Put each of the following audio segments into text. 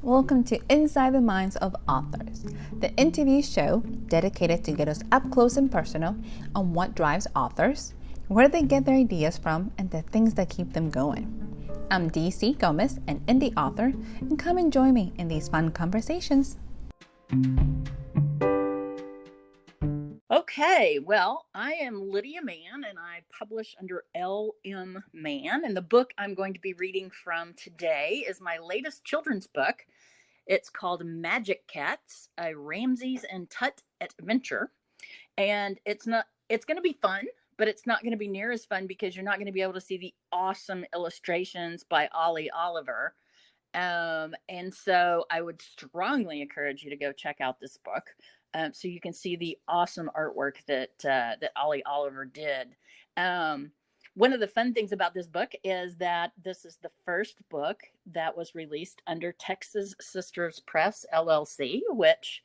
Welcome to Inside the Minds of Authors, the interview show dedicated to get us up close and personal on what drives authors, where they get their ideas from, and the things that keep them going. I'm DC Gomez, an indie author, and come and join me in these fun conversations. Okay, well, I am Lydia Mann, and I publish under L.M. Mann, and the book I'm going to be reading from today is my latest children's book. It's called Magic Cats, a Ramses and Tut adventure, and it's going to be fun, but it's not going to be near as fun because you're not going to be able to see the awesome illustrations by Ollie Oliver. And so I would strongly encourage you to go check out this book. So you can see the awesome artwork that Ollie Oliver did. One of the fun things about this book is that this is the first book that was released under Texas Sisters Press, LLC, which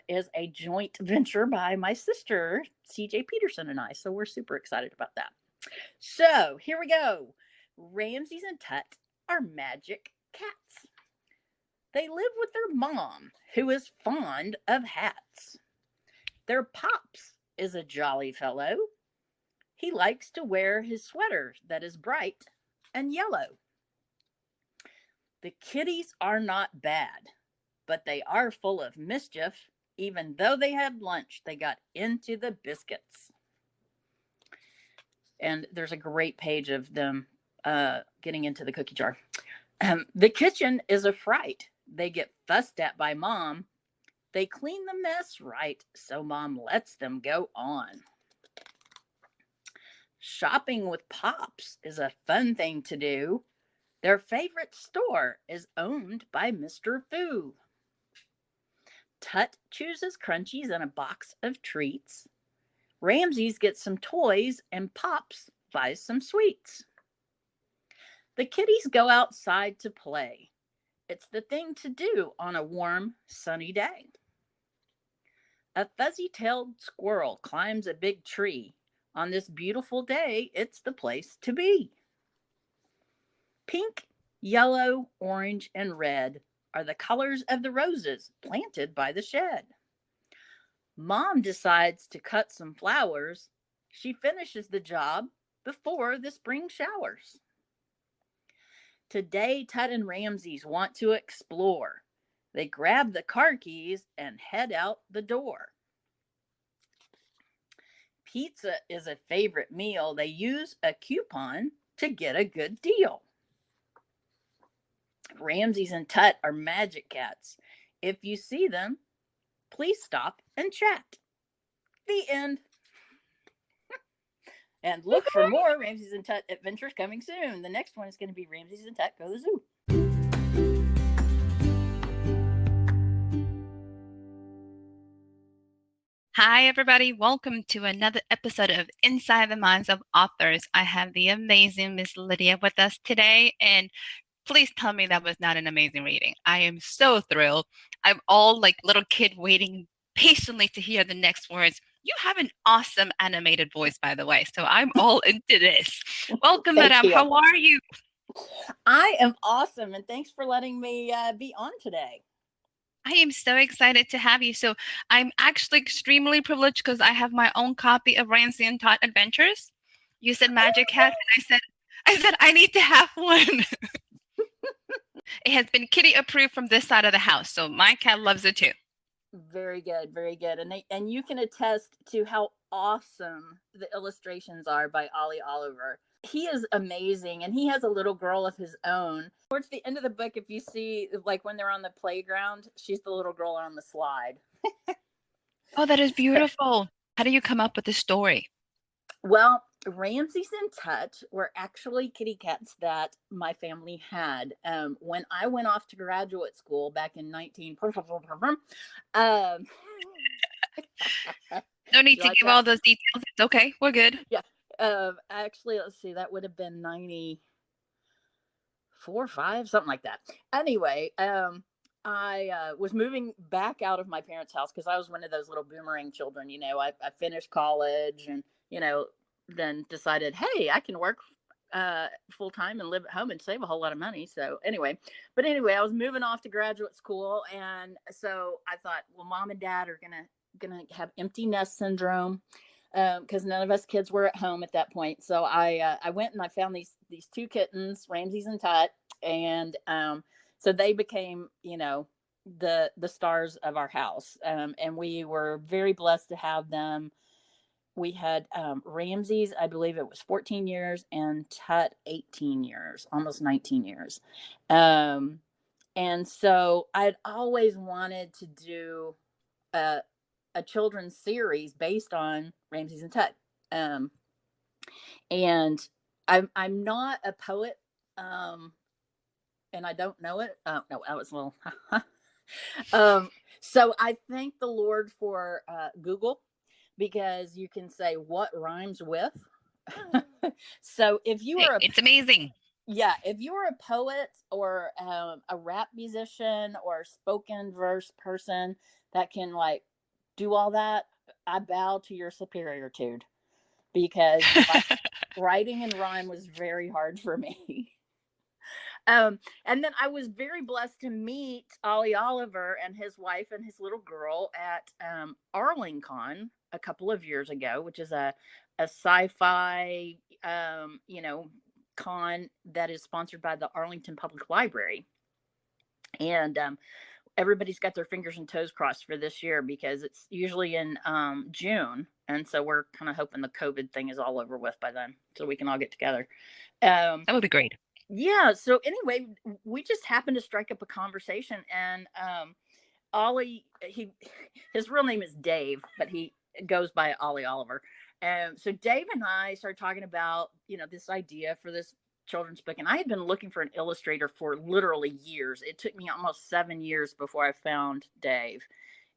is a joint venture by my sister, CJ Peterson, and I. So we're super excited about that. So here we go. Ramses and Tut are magic cats. They live with their mom, who is fond of hats. Their pops is a jolly fellow. He likes to wear his sweater that is bright and yellow. The kitties are not bad, but they are full of mischief. Even though they had lunch, they got into the biscuits. And there's a great page of them getting into the cookie jar. The kitchen is a fright. They get fussed at by mom. They clean the mess right, so mom lets them go on. Shopping with Pops is a fun thing to do. Their favorite store is owned by Mr. Fu. Tut chooses crunchies and a box of treats. Ramses gets some toys and Pops buys some sweets. The kitties go outside to play. It's the thing to do on a warm, sunny day. A fuzzy-tailed squirrel climbs a big tree. On this beautiful day, it's the place to be. Pink, yellow, orange, and red are the colors of the roses planted by the shed. Mom decides to cut some flowers. She finishes the job before the spring showers. Today, Tut and Ramses want to explore. They grab the car keys and head out the door. Pizza is a favorite meal. They use a coupon to get a good deal. Ramses and Tut are magic cats. If you see them, please stop and chat. The end. And look for more Ramses and Tut adventures coming soon. The next one is going to be Ramses and Tut Go to the Zoo. Hi, everybody. Welcome to another episode of Inside the Minds of Authors. I have the amazing Miss Lydia with us today, and please tell me that was not an amazing reading. I am so thrilled. I'm all like little kid waiting patiently to hear the next words. You have an awesome animated voice, by the way, so I'm all into this. Welcome, Madame. You. How are you? I am awesome, and thanks for letting me be on today. I am so excited to have you. So I'm actually extremely privileged because I have my own copy of Ramses and Tut Adventures. You said Magic Cat, and I said I need to have one. It has been kitty approved from this side of the house, so my cat loves it too. Very good, very good. And you can attest to how awesome the illustrations are by Ollie Oliver. He is amazing, and he has a little girl of his own. Towards the end of the book, if you see, like when they're on the playground, she's the little girl on the slide. Oh, that is beautiful. How do you come up with the story? Well, Ramses and Tut were actually kitty cats that my family had. When I went off to graduate school back in 19... No need to give all those details. It's okay. We're good. Yeah. Actually, let's see. That would have been 94, 5, something like that. Anyway, I was moving back out of my parents' house because I was one of those little boomerang children. You know, I finished college and, you know, then decided, hey, I can work full time and live at home and save a whole lot of money. So anyway, I was moving off to graduate school, and so I thought, well, mom and dad are gonna have empty nest syndrome, because none of us kids were at home at that point. So I went and I found these two kittens, Ramses and Tut, and so they became, the stars of our house, and we were very blessed to have them. We had Ramses, I believe it was 14 years, and Tut 18 years, almost 19 years. And so I'd always wanted to do a, a children's series based on Ramses and Tut. And I'm not a poet, and I don't know it. No, that was a little. So I thank the Lord for Google, because you can say what rhymes with. So if you are It's amazing. if you are a poet or a rap musician or spoken verse person that can like do all that, I bow to your superioritude, because writing and rhyme was very hard for me. And then I was very blessed to meet Ollie Oliver and his wife and his little girl at Arlingcon a couple of years ago, which is a sci-fi con that is sponsored by the Arlington Public Library. And everybody's got their fingers and toes crossed for this year, because it's usually in June, and so we're kind of hoping the COVID thing is all over with by then, so we can all get together. That would be great. Yeah. So anyway, we just happened to strike up a conversation, and Ollie, his real name is Dave, but he goes by Ollie Oliver. So Dave and I started talking about, this idea for this children's book, and I had been looking for an illustrator for literally years. It took me almost 7 years before I found Dave,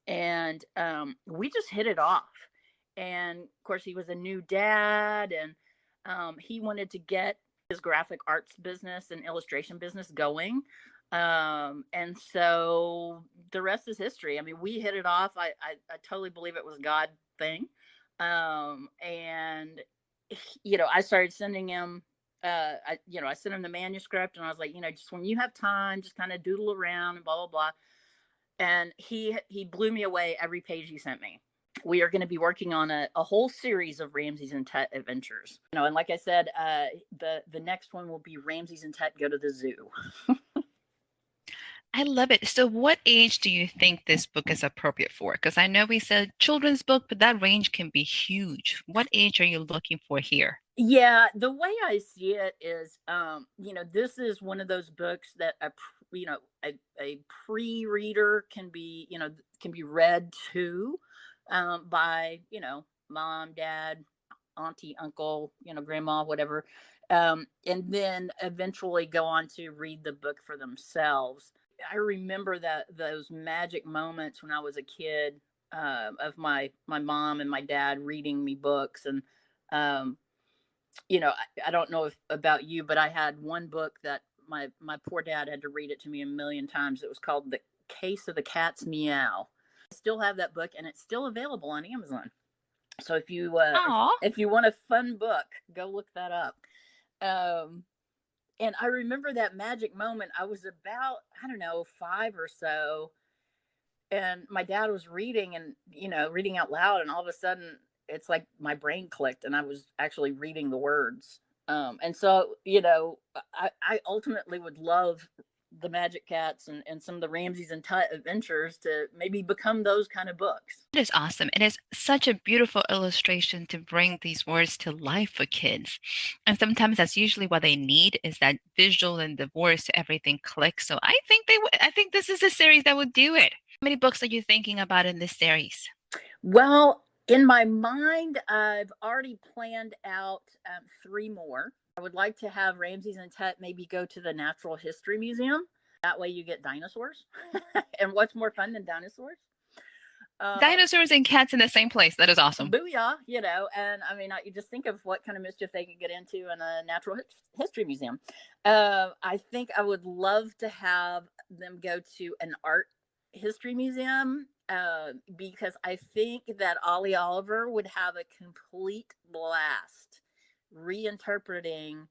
and we just hit it off. And of course, he was a new dad, and he wanted to get his graphic arts business and illustration business going. And so the rest is history. I mean, we hit it off. I totally believe it was God thing. And I started sending him, I sent him the manuscript, and I was like, just when you have time, just kind of doodle around and blah, blah, blah. And he blew me away every page he sent me. We are going to be working on a whole series of Ramses and Tut adventures. And like I said, the next one will be Ramses and Tut go to the zoo. I love it. So, what age do you think this book is appropriate for? Because I know we said children's book, but that range can be huge. What age are you looking for here? Yeah, the way I see it is, this is one of those books that a pre-reader can be, can be read to, by, mom, dad, auntie, uncle, grandma, whatever, and then eventually go on to read the book for themselves. I remember that those magic moments when I was a kid, of my mom and my dad reading me books. And I don't know about you, but I had one book that my poor dad had to read it to me a million times. It was called The Case of the Cat's Meow. I still have that book, and it's still available on Amazon. So if you want a fun book, go look that up. And I remember that magic moment. I was about, I don't know, 5 or so, and my dad was reading, and reading out loud, and all of a sudden it's like my brain clicked, and I was actually reading the words. And so I ultimately would love the Magic Cats and some of the Ramses and Tut adventures to maybe become those kind of books. It is awesome. It is such a beautiful illustration to bring these words to life for kids. And sometimes that's usually what they need, is that visual and the words to everything click. So I think I think this is a series that would do it. How many books are you thinking about in this series? Well, in my mind, I've already planned out 3 more. I would like to have Ramses and Tut maybe go to the Natural History Museum. That way you get dinosaurs. And what's more fun than dinosaurs? Dinosaurs and cats in the same place. That is awesome. Booyah, and I mean, you just think of what kind of mischief they could get into in a natural history museum. I think I would love to have them go to an art history museum, because I think that Ollie Oliver would have a complete blast reinterpreting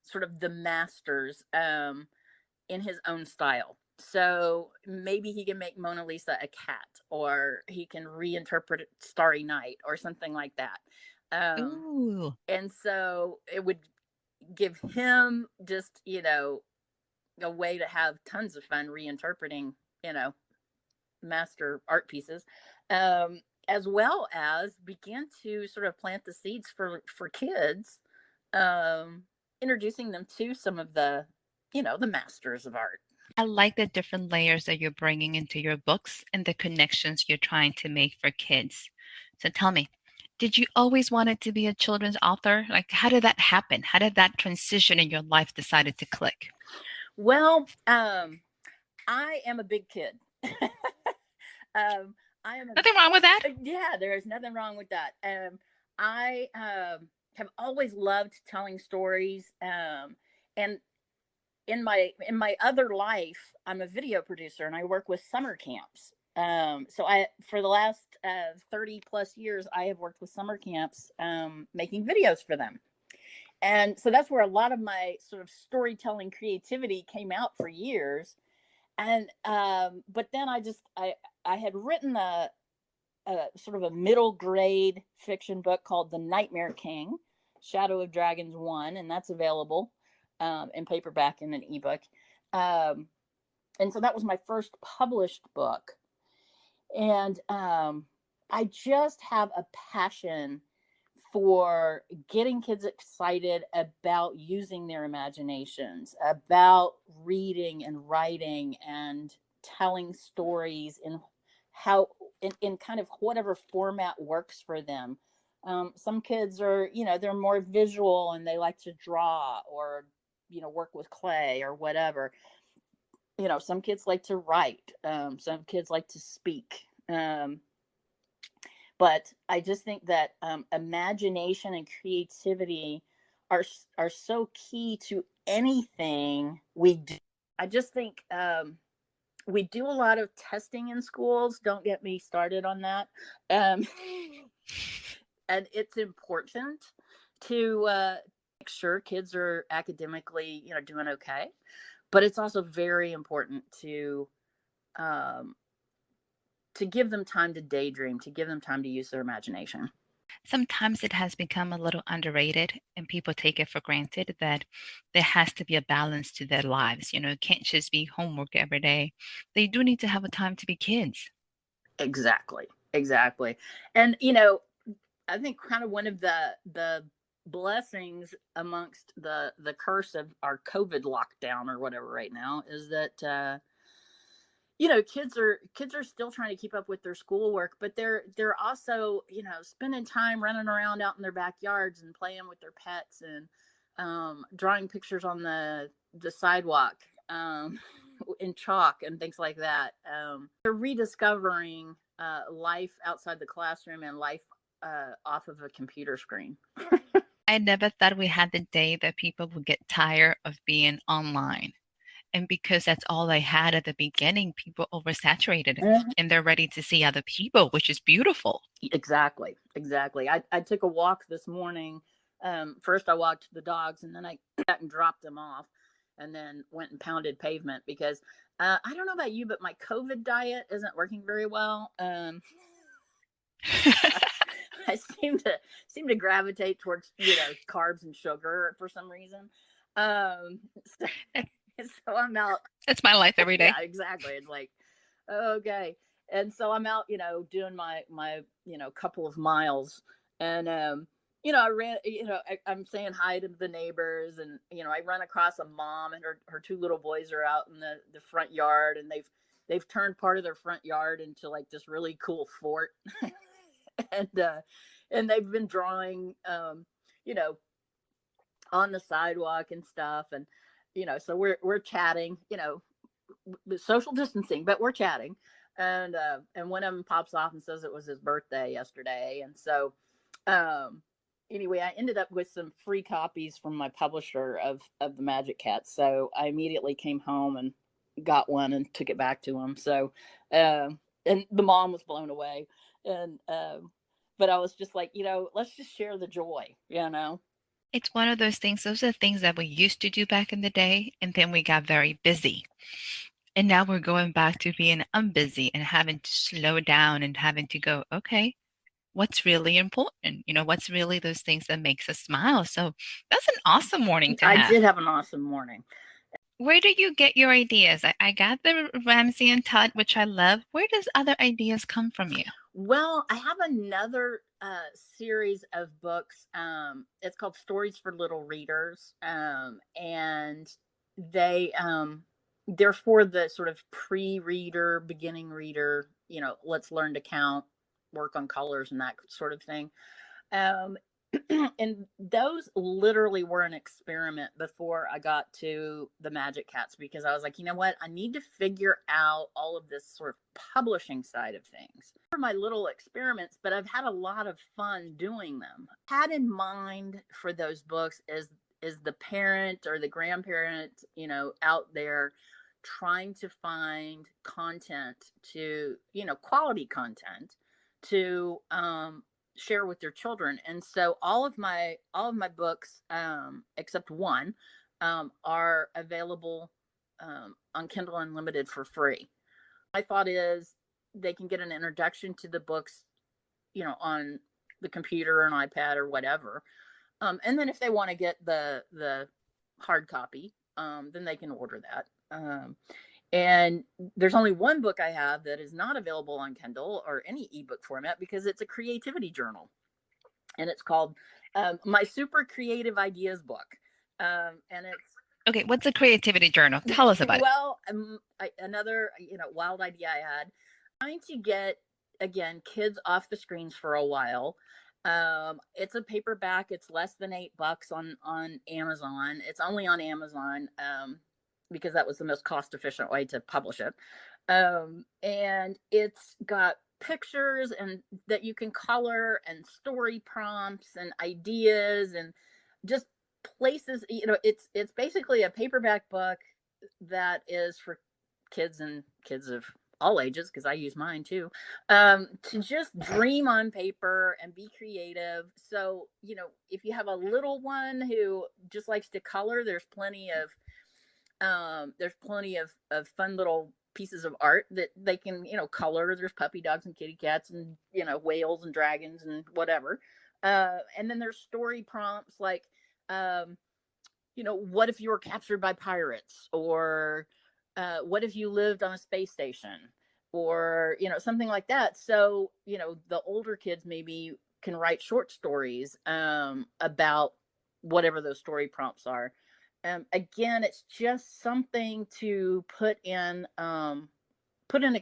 sort of the masters in his own style. So maybe he can make Mona Lisa a cat, or he can reinterpret Starry Night, or something like that. Um, Ooh. and so it would give him just, a way to have tons of fun reinterpreting, you know, master art pieces, as well as begin to sort of plant the seeds for kids, um, introducing them to some of the, the masters of art. I like the different layers that you're bringing into your books and the connections you're trying to make for kids. So tell me, did you always wanted to be a children's author? Like, how did that happen? How did that transition in your life decided to click? Well, I am a big kid. um, I am a Nothing wrong with that. Yeah, there is nothing wrong with that. I have always loved telling stories. And in my other life, I'm a video producer and I work with summer camps. So I for the last 30 plus years, I have worked with summer camps, making videos for them. And so that's where a lot of my sort of storytelling creativity came out for years. And but then I had written a sort of a middle grade fiction book called The Nightmare King, Shadow of Dragons 1, and that's available in paperback and an ebook. Um, and so that was my first published book. And I just have a passion for getting kids excited about using their imaginations, about reading and writing and telling stories in how in kind of whatever format works for them. Some kids are, they're more visual and they like to draw, or work with clay or whatever. Some kids like to write. Some kids like to speak. But I just think that imagination and creativity are so key to anything we do. I just think we do a lot of testing in schools. Don't get me started on that. Um, and it's important to make sure kids are academically, doing okay. But it's also very important um, to give them time to daydream, to give them time to use their imagination. Sometimes it has become a little underrated and people take it for granted that there has to be a balance to their lives. It can't just be homework every day. They do need to have a time to be kids. Exactly. Exactly. And I think kind of one of the blessings amongst the curse of our COVID lockdown or whatever right now is that kids are still trying to keep up with their schoolwork, but they're also spending time running around out in their backyards and playing with their pets, and drawing pictures on the sidewalk, in chalk and things like that. They're rediscovering life outside the classroom and life off of a computer screen. I never thought we had the day that people would get tired of being online. And because that's all they had at the beginning, people oversaturated it Mhm. and they're ready to see other people, which is beautiful. Exactly, exactly. I took a walk this morning. First, I walked the dogs, and then I got and dropped them off, and then went and pounded pavement because I don't know about you, but my COVID diet isn't working very well. I seem to gravitate towards carbs and sugar for some reason. Um, so, so I'm out. That's my life every Yeah, day. exactly. It's like, okay. And so I'm out, doing my couple of miles. And I ran, I'm saying hi to the neighbors, and I run across a mom, and her two little boys are out in the front yard, and they've turned part of their front yard into like this really cool fort. And they've been drawing, you know on the sidewalk and stuff. And so we're chatting, social distancing, but we're chatting. And one of them pops off and says it was his birthday yesterday. And so um anyway, I ended up with some free copies from my publisher of the Magic Cats. So I immediately came home and got one and took it back to him. So and the mom was blown away. And but I was just like, let's just share the joy. It's one of those things, those are things that we used to do back in the day, and then we got very busy. And now we're going back to being unbusy and having to slow down and having to go, okay, what's really important? What's really those things that makes us smile? So that's an awesome morning to I have. did have an awesome morning. Where do you get your ideas? I got the Ramsey and Todd, which I love. Where does other ideas come from you? Well, I have another series of books. It's called Stories for Little Readers, and they they're for the sort of pre-reader, beginning reader. Let's learn to count, work on colors, and that sort of thing. Um, and those literally were an experiment before I got to the Magic Cats, because I was like, you know what? I need to figure out all of this sort of publishing side of things. For my little experiments, but I've had a lot of fun doing them. Had in mind for those books is the parent or the grandparent, out there trying to find content to, quality content to share with their children. And so all of my books, except one, are available on Kindle Unlimited for free. My thought is they can get an introduction to the books, on the computer or an iPad or whatever. And then if they want to get the hard copy, then they can order that. And there's only one book I have that is not available on Kindle or any ebook format, because it's a creativity journal, and it's called My Super Creative Ideas Book. And it's Okay, what's a creativity journal? Tell us about it. well, another wild idea I had, trying to get, again, kids off the screens for a while. It's a paperback. It's less than $8 on Amazon. It's only on Amazon, because that was the most cost efficient way to publish it. And it's got pictures and that you can color, and story prompts and ideas, and just places. It's basically a paperback book that is for kids, and kids of all ages, because I use mine too, to just dream on paper and be creative. So, if you have a little one who just likes to color, there's plenty of fun little pieces of art that they can, color. There's puppy dogs and kitty cats and, whales and dragons and whatever. And then there's story prompts like, what if you were captured by pirates, or what if you lived on a space station, or, something like that. So, the older kids maybe can write short stories about whatever those story prompts are. Again, it's just something to put in a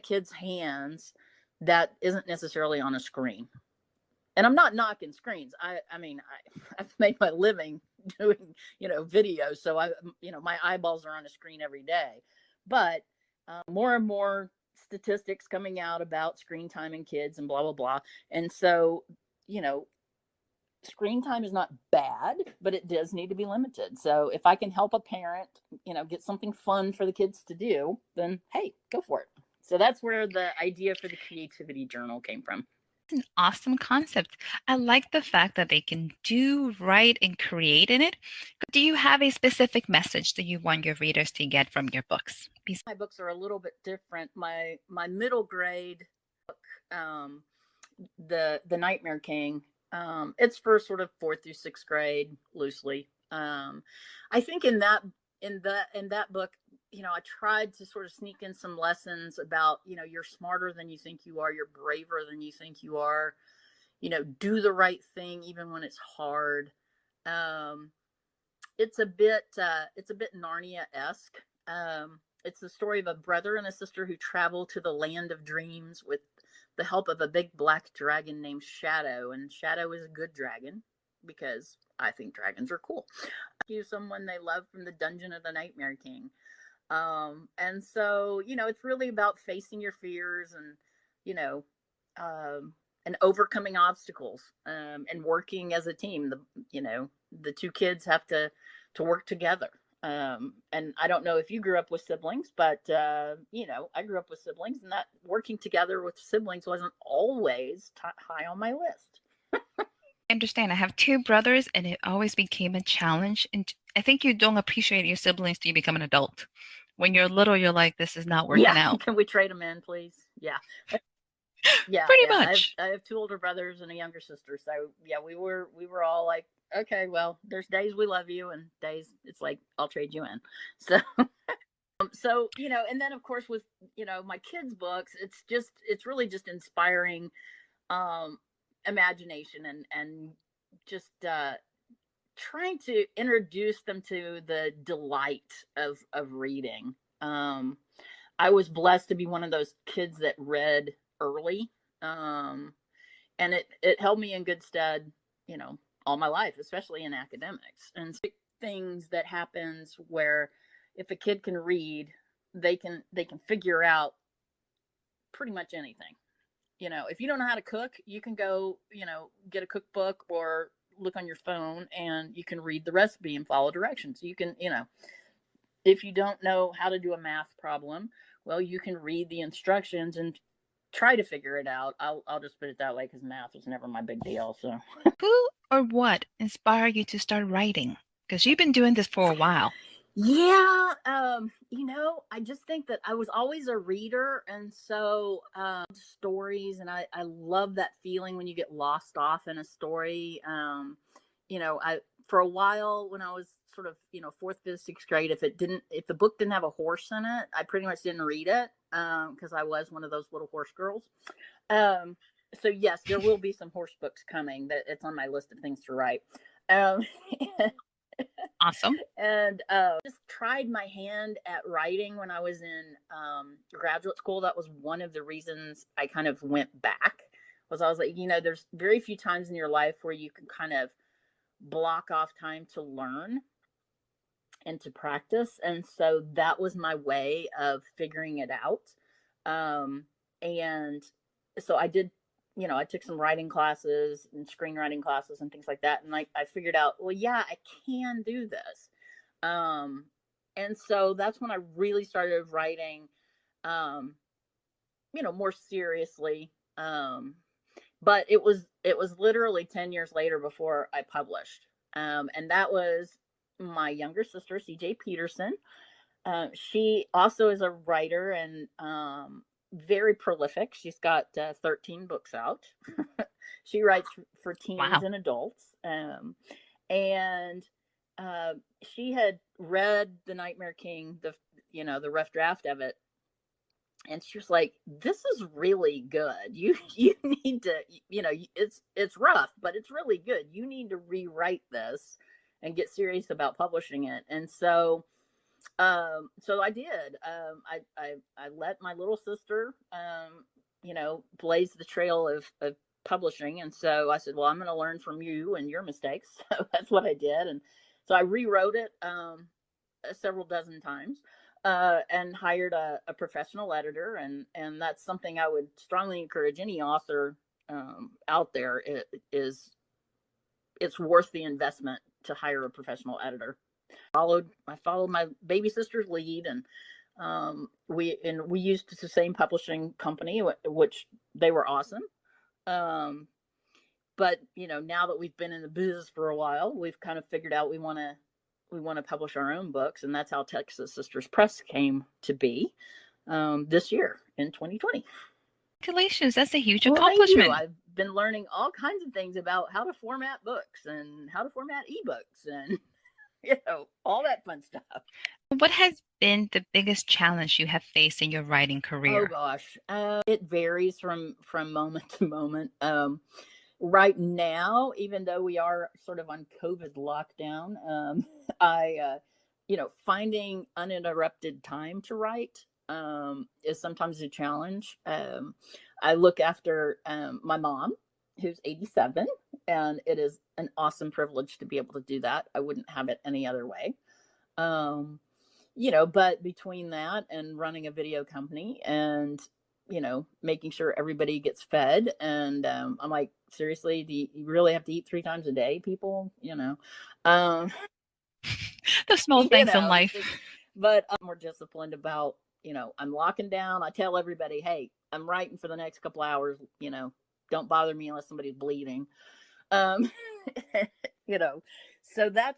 kid's hands that isn't necessarily on a screen. And I'm not knocking screens. I've made my living doing, videos. So my eyeballs are on a screen every day. But more and more statistics coming out about screen time in kids and blah, blah, blah. And so, screen time is not bad, but it does need to be limited. So if I can help a parent, get something fun for the kids to do, then hey, go for it. So that's where the idea for the creativity journal came from. It's an awesome concept. I like the fact that they can do, write, and create in it. Do you have a specific message that you want your readers to get from your books? My books are a little bit different. My middle grade book, the Nightmare King, it's for sort of 4th through 6th grade, loosely. I think in that book, I tried to sort of sneak in some lessons about, you're smarter than you think you are, you're braver than you think you are, do the right thing even when it's hard. It's a bit Narnia-esque. It's the story of a brother and a sister who travel to the land of dreams with the help of a big black dragon named Shadow. And Shadow is a good dragon, because I think dragons are cool. Rescue someone they love from the dungeon of the Nightmare King. And so, it's really about facing your fears, and, and overcoming obstacles, and working as a team. The two kids have to work together. And I don't know if you grew up with siblings, but, I grew up with siblings, and that working together with siblings wasn't always high on my list. understand. I have two brothers, and it always became a challenge. And I think you don't appreciate your siblings till you become an adult. When you're little, you're like, this is not Yeah. working out. Can we trade them in, please? Yeah. Yeah. Pretty Yeah. much. I have two older brothers and a younger sister. So yeah, we were all like, okay, well, there's days we love you and days it's like, I'll trade you in. So, so, and then of course with, my kids' books, it's really just inspiring, um, imagination and just, trying to introduce them to the delight of reading. Um, I was blessed to be one of those kids that read early, um, and it held me in good stead, you know, all my life, especially in academics. And so things that happens where if a kid can read, they can figure out pretty much anything. If you don't know how to cook, you can go, get a cookbook or look on your phone and you can read the recipe and follow directions. You can, if you don't know how to do a math problem, well, you can read the instructions and try to figure it out. I'll just put it that way because math was never my big deal. So, Who or what inspired you to start writing? Because you've been doing this for a while. yeah, I just think that I was always a reader, and so stories, and I love that feeling when you get lost off in a story. I for a while when I was sort of fourth, fifth, sixth grade, if the book didn't have a horse in it, I pretty much didn't read it because I was one of those little horse girls. Um, so yes, there will be some horse books coming. That it's on my list of things to write. Um, Awesome. and just tried my hand at writing when I was in graduate school. That was one of the reasons I kind of went back. I was like, there's very few times in your life where you can kind of block off time to learn and to practice, and so that was my way of figuring it out. And so I did, I took some writing classes and screenwriting classes and things like that, and I figured out, well, yeah, I can do this. And so that's when I really started writing, um, more seriously. But it was literally 10 years later before I published. And that was my younger sister, CJ Peterson. She also is a writer and very prolific. She's got 13 books out. She writes for teens Wow. and adults. And she had read The Nightmare King, the rough draft of it, and she was like, this is really good. You need to, it's rough, but it's really good. You need to rewrite this and get serious about publishing it. And so so I did. I let my little sister blaze the trail of publishing. And so I said, well, I'm going to learn from you and your mistakes. So that's what I did. And so I rewrote it several dozen times, and hired a professional editor. And that's something I would strongly encourage any author out there. It's worth the investment to hire a professional editor. I followed my baby sister's lead, and we used the same publishing company, which they were awesome. But now that we've been in the business for a while, we've kind of figured out we want to publish our own books, and that's how Texas Sisters Press came to be this year in 2020. Congratulations. That's a huge Well, thank you. accomplishment. I've been learning all kinds of things about how to format books and how to format ebooks and all that fun stuff. What has been the biggest challenge you have faced in your writing Oh career? gosh, it varies from moment to moment. Right now, even though we are sort of on COVID lockdown, I, finding uninterrupted time to write is sometimes a challenge. I look after my mom, who's 87, and it is an awesome privilege to be able to do that. I wouldn't have it any other way. Um, but between that and running a video company and making sure everybody gets fed. And I'm like, seriously, do you really have to eat 3 times a day, people? Um, The small things in life. but I'm more disciplined about, I'm locking down. I tell everybody, hey, I'm writing for the next couple hours, don't bother me unless somebody's bleeding. Um, you know, so yeah, Good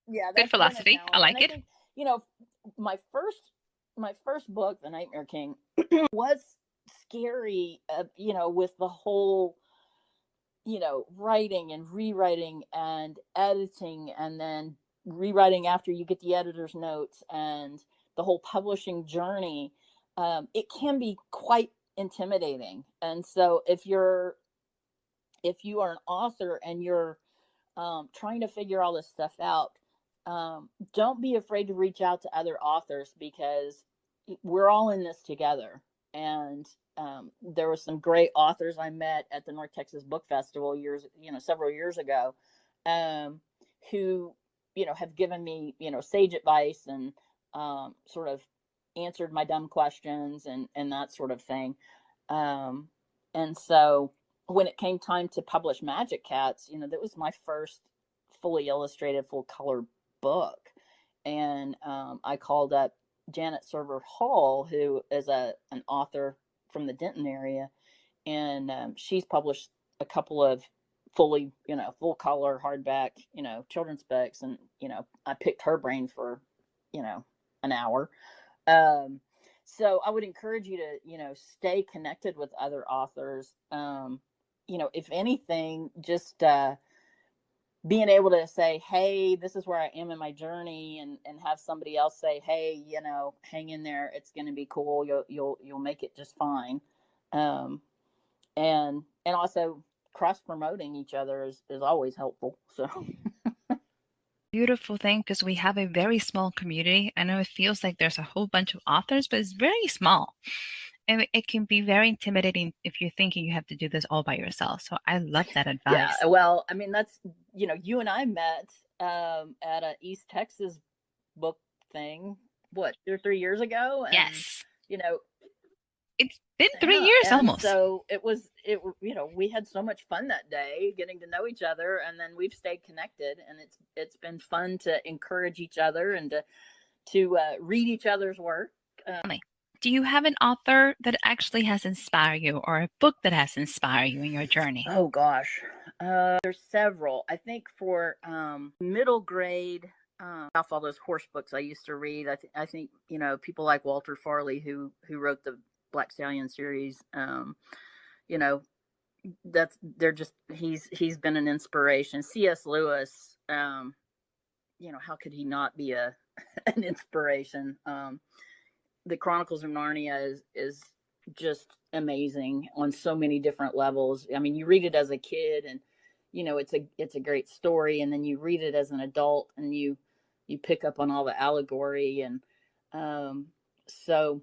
that's been a philosophy. I challenge. And like I it. think, you know, my first book, The Nightmare King, was scary, with the whole, writing and rewriting and editing, and then rewriting after you get the editor's notes, and the whole publishing journey. It can be quite intimidating. And so if you are an author and you're trying to figure all this stuff out, don't be afraid to reach out to other authors, because we're all in this together. And there were some great authors I met at the North Texas Book Festival several years ago, um, who, have given me, sage advice, and sort of answered my dumb questions, and that sort of thing. Um, and so when it came time to publish Magic Cats, that was my first fully illustrated, full color book. And I called up Janet Server Hall, who is an author from the Denton area, and she's published a couple of fully, full color hardback, children's books. And I picked her brain for, an hour. um, so I would encourage you to, stay connected with other authors. If anything, just being able to say, hey, this is where I am in my journey, and have somebody else say, hey, hang in there, it's going to be cool, you'll make it just fine. um and also cross promoting each other is always helpful. So Beautiful thing because we have a very small community. I know it feels like there's a whole bunch of authors, but it's very small. And it can be very intimidating if you're thinking you have to do this all by yourself. So I love that yeah, advice. well, I mean, that's, you and I met at a East Texas book thing, what, 2 or 3 years ago. And Yes. you know It's been three yeah, years and almost. so we had so much fun that day getting to know each other, and then we've stayed connected, and it's been fun to encourage each other, and to read each other's work. Do you have an author that actually has inspired you or a book that has inspired you in your journey? Oh gosh, there's several. I think for middle grade, off all those horse books I used to read, I think people like Walter Farley, who wrote the Black Stallion series. You know, that's they're just he's been an inspiration. C.S. Lewis, how could he not be a an inspiration? The Chronicles of Narnia is just amazing on so many different levels. I mean, you read it as a kid, and it's a great story, and then you read it as an adult, and you pick up on all the allegory. And so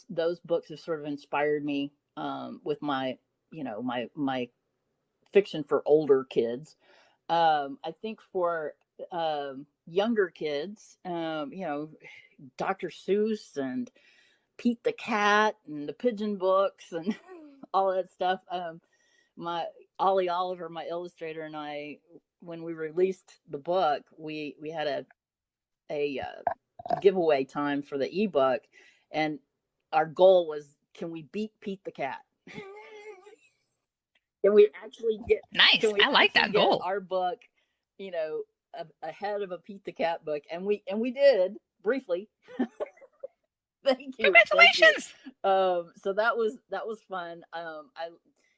those books have sort of inspired me, with my my fiction for older kids. I think for younger kids, Dr. Seuss and Pete the Cat and the Pigeon books and all that stuff. My Ollie Oliver, my illustrator, and I, when we released the book, we had a giveaway time for the ebook, and our goal was, can we beat Pete the Cat? Can we actually get Nice. can we I like actually that get goal. our book, ahead of a Pete the Cat book? And we did briefly. Thank you. Congratulations. So that was fun. I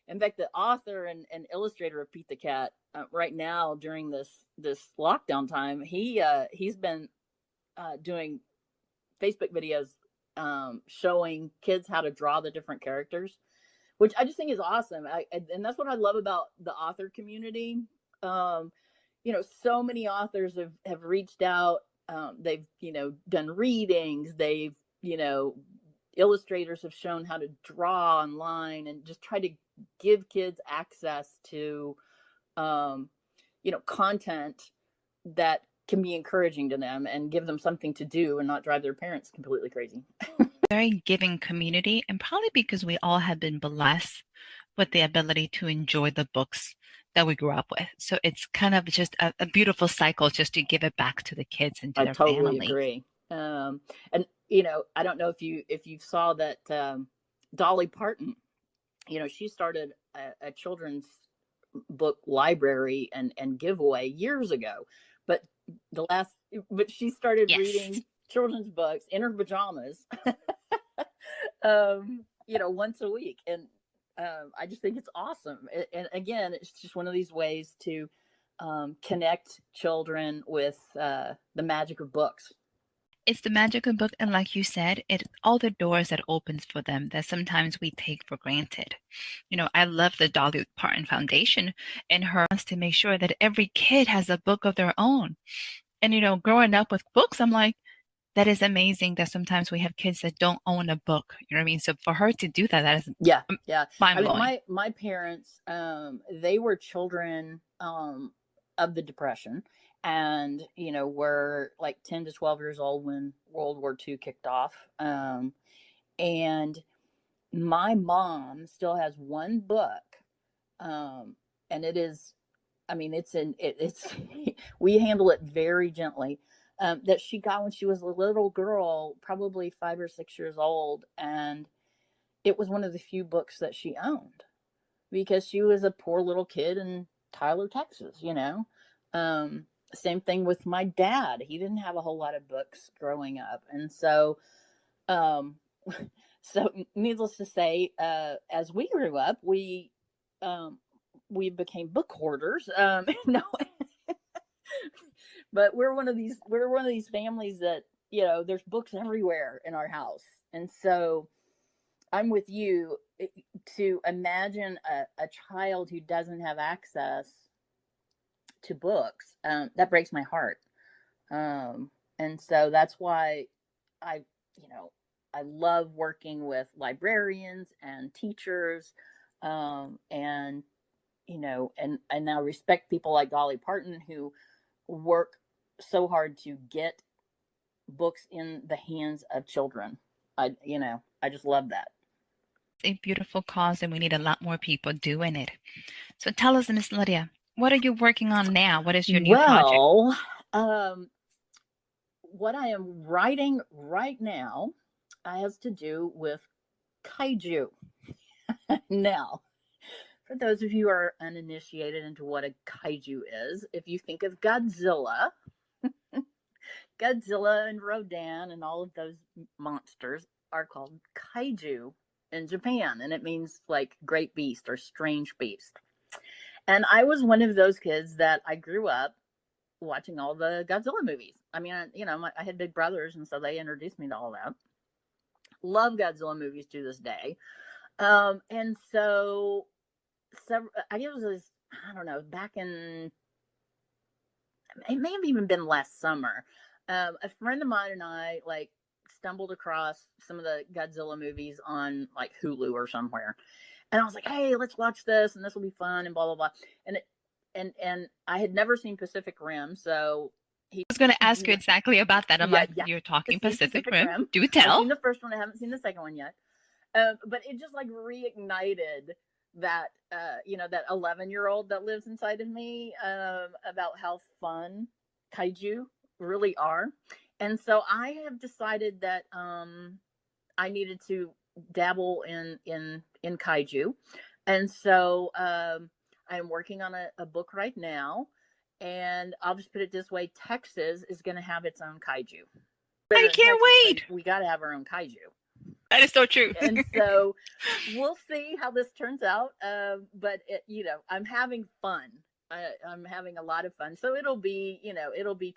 In fact, the author and illustrator of Pete the Cat, right now during this lockdown time, he's been doing Facebook videos, showing kids how to draw the different characters, which I just think is awesome. And that's what I love about the author community. Um, so many authors have reached out. They've done readings. They've you know illustrators have shown how to draw online, and just try to give kids access to content that can be encouraging to them, and give them something to do, and not drive their parents completely crazy. Very giving community, and probably because we all have been blessed with the ability to enjoy the books that we grew up with. So it's kind of just a beautiful cycle just to give it back to the kids and to I their totally family. agree. And I don't know if you saw that, Dolly Parton. She started a children's book library and giveaway years ago. But but she started Yes. reading children's books in her pajamas, once a week. And I just think it's awesome. And again, it's just one of these ways to connect children with the magic of books. It's the magic of book, and like you said, it's all the doors that opens for them that sometimes we take for granted. I love the Dolly Parton Foundation and her wants to make sure that every kid has a book of their own. And growing up with books, I'm like, that is amazing that sometimes we have kids that don't own a book. You know what I mean? So for her to do that, that is Yeah. mind I mean, blowing. my parents, they were children of the Depression, and were like 10 to 12 years old when World War II kicked off. And my mom still has one book, and it is, I mean, it's we handle it very gently. That she got when she was a little girl, probably 5 or 6 years old, and it was one of the few books that she owned because she was a poor little kid in Tyler, Texas. Same thing with my dad. He didn't have a whole lot of books growing up. And so, um, so needless to say, as we grew up, we became book hoarders. No, but we're one of these families that, there's books everywhere in our house. And so I'm with you. To imagine a child who doesn't have access to books, that breaks my heart. And so that's why I, you know, I love working with librarians and teachers, and and now respect people like Dolly Parton who work so hard to get books in the hands of children. I just love that. It's a beautiful cause, and we need a lot more people doing it. So tell us, Miss Lydia, what are you working on now? What is your new project? Well, what I am writing right now has to do with kaiju. Now, for those of you who are uninitiated into what a kaiju is, if you think of Godzilla, Godzilla and Rodan and all of those monsters are called kaiju in Japan, and it means like great beast or strange beast. And I was one of those kids that I grew up watching all the Godzilla movies. I mean, I had big brothers, and so they introduced me to all that. Love Godzilla movies to this day. And so I guess it was, I don't know, back in, it may have even been last summer. A friend of mine and I like stumbled across some of the Godzilla movies on like Hulu or somewhere. And I was like, hey, let's watch this and this will be fun and blah, blah, blah. And and I had never seen Pacific Rim. So I was going to ask you you know, exactly about that. I'm yeah, like, yeah. you're I've talking seen Pacific Pacific Rim. Rim. Do I've tell. seen the first one. I haven't seen the second one yet. But it just like reignited that that 11-year-old that lives inside of me, about how fun kaiju really are. And so I have decided that I needed to dabble in kaiju. And so I'm working on a book right now, and I'll just put it this way: Texas is going to have its own kaiju. I Better in can't Texas, then wait. we got to have our own kaiju. That is so true. And so we'll see how this turns out. But I'm having fun. I'm having a lot of fun. So it'll be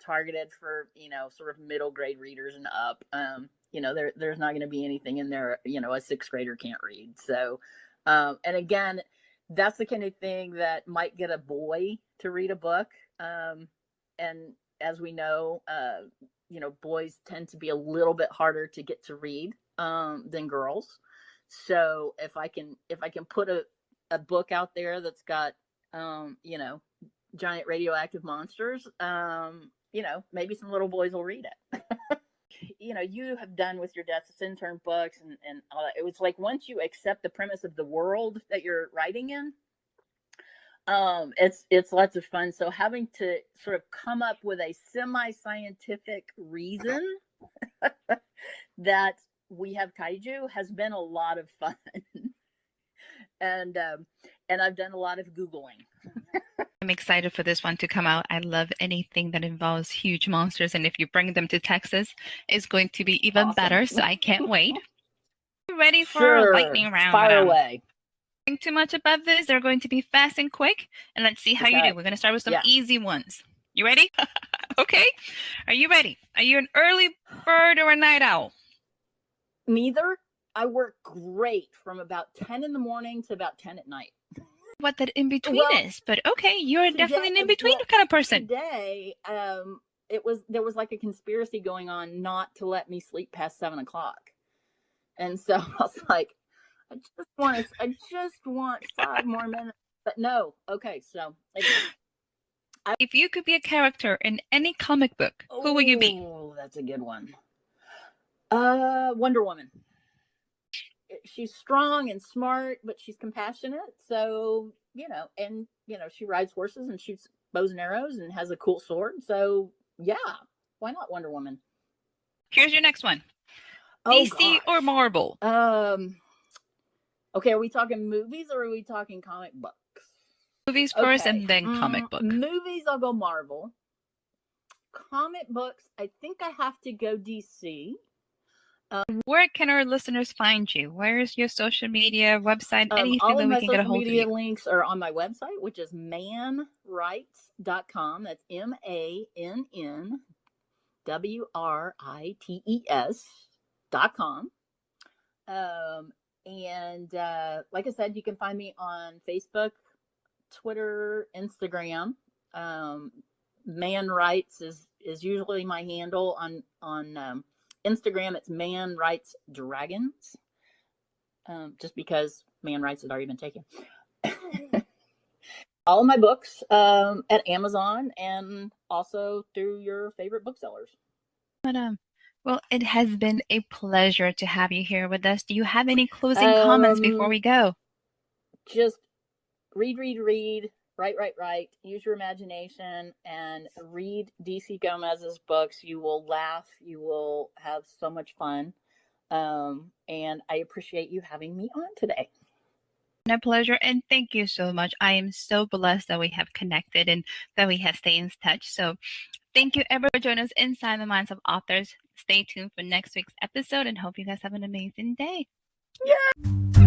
targeted for sort of middle grade readers and up. There's not going to be anything in there a sixth grader can't read. So, and again, that's the kind of thing that might get a boy to read a book. And as we know, boys tend to be a little bit harder to get to read than girls. So if I can put a book out there that's got giant radioactive monsters, maybe some little boys will read it. You have done with your Death's Intern books and all that. It was like once you accept the premise of the world that you're writing in, it's lots of fun. So having to sort of come up with a semi-scientific reason that we have kaiju has been a lot of fun. and I've done a lot of Googling. I'm excited for this one to come out. I love anything that involves huge monsters, and if you bring them to Texas, it's going to be even Awesome. better, so I can't wait. Ready for our Sure. lightning round, Fire madam? away. Think too much about this. They're going to be fast and quick, and let's see how you do. We're going to start with some easy ones. You ready? Okay. Are you ready? Are you an early bird or a night owl? Neither. I work great from about 10 in the morning to about 10 at night. What that in between is, but okay, you're definitely an in between kind of person. Today, there was like a conspiracy going on not to let me sleep past 7 o'clock, and so I was like, I just want 5 more minutes, but no. Okay, so anyway. If you could be a character in any comic book, who would you be? Oh, that's a good one. Wonder Woman. She's strong and smart, but she's compassionate. So, she rides horses and shoots bows and arrows and has a cool sword. So, yeah, why not Wonder Woman? Here's your next one. DC or Marvel? Okay, are we talking movies or are we talking comic books? Movies first and then comic book. Movies, I'll go Marvel. Comic books, I think I have to go DC. Where can our listeners find you? Where is your social media, website, anything all that we can get a hold of you? All of my social media links are on my website, which is mannwrites.com. That's MANNWRITES.com. And like I said, you can find me on Facebook, Twitter, Instagram. Mann Writes is usually my handle. On Instagram, it's Mann Writes Dragons. Just because Mann Writes had already been taken. All of my books at Amazon and also through your favorite booksellers. Well, it has been a pleasure to have you here with us. Do you have any closing comments before we go? Just read, write. Use your imagination and read DC Gomez's books. You will laugh. You will have so much fun. And I appreciate you having me on today. A pleasure, and thank you so much. I am so blessed that we have connected and that we have stayed in touch. So thank you ever for joining us inside the minds of authors. Stay tuned for next week's episode and hope you guys have an amazing day. Yeah.